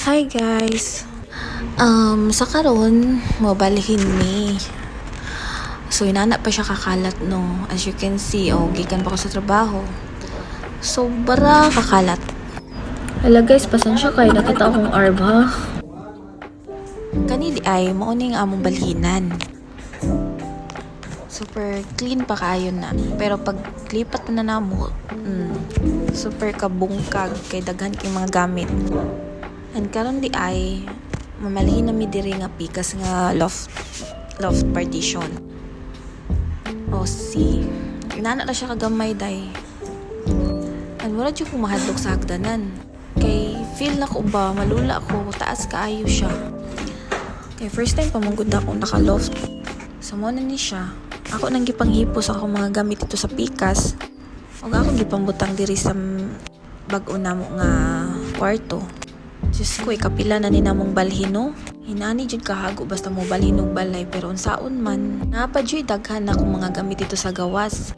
Hi guys. Sa karon mobalhin mi. So inana pa siya kakalat no. As you can see, gikan pa ko sa trabaho. Sobra kakalat. Hala guys, pasensya kay nakita akong arb ha. Kani di ay mao ning among balhinan. Super clean pa kaayo na. Pero pag lipat na namo, super kabungkag kay daghan kay mga gamit. And karon di ay mamalhin na mi diri nga pikas nga loft partition. See, inana na siya kagamay day. And wala jud ko mahadlok sa hagdanan. Kay feel na ko ba malula ako taas kaayo siya. Kay first time pa manggod ako naka loft. So mo na ni siya. Ako nang gipanghipo sa akong mga gamit dito sa pikas. Ug ako gipambutang diri sa bag-o namo nga kwarto. Diyos ko, kapila na ni namong balhino. Hinani dyan kahago basta mo balhinog balay. Pero unsaon man, napadyo'y daghan na akong mga gamit dito sa gawas.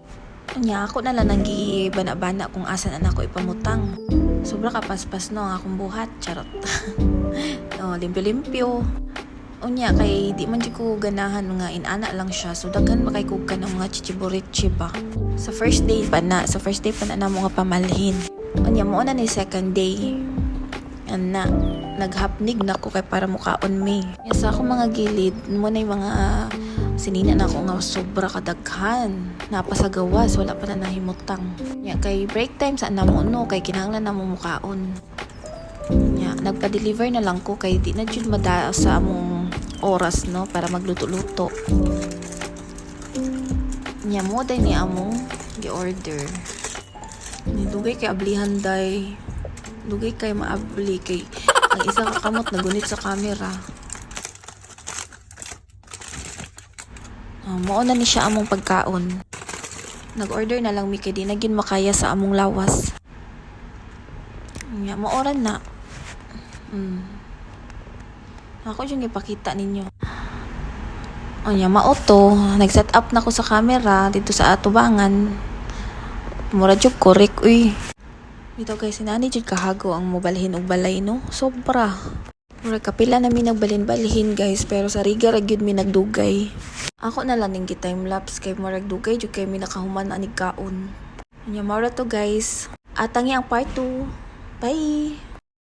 Nya ako na lang nang gibana-bana kung asan na ako ipamutang. Sobra kapaspas no ang akong buhat. Charot. Limpyo-limpyo. Unya kay di man dyan ko ganahan nga inana lang siya. So daghan makay kuka ng mga chichiburichi ba. Sa first day pa na mo nga pamalhin. Unya mo na ni second day. Na naghapnig na ko kay para mukaon mi. Sa ako mga gilid mo na yung mga sinina na ako nga sobra kadaghan. Napasagawas, wala pa na nahimutang. Kay break time sa namo no, kay kinahanglan na mo mukaon. Nagpa-deliver na lang ko kay di na jud madaas sa among oras no para magluto-luto. Mo day ni among gi-order. Nidugay kay ablihan day. Dugay kay maabli kay ang isa ka kamot nagunit sa camera. Mao na ni siya among pagkaon. Nag-order na lang mi kay di na gin makaya sa among lawas. Maoran na. Ako yung ipakita ninyo. Mao to. Nag-set up na ko sa camera dito sa atubangan. Mura jud correct uy. Ito guys, sinani jud kahago ang mobalhin og balay no. Sobra. Mura kapila na mi nagbalhin-balhin guys, pero sa riga ra gyud mi nagdugay. Ako na lang ning time lapse kay murag dugay jud kay mi nakahuman anig kaon. Mara to guys. Atangi ang part 2. Bye.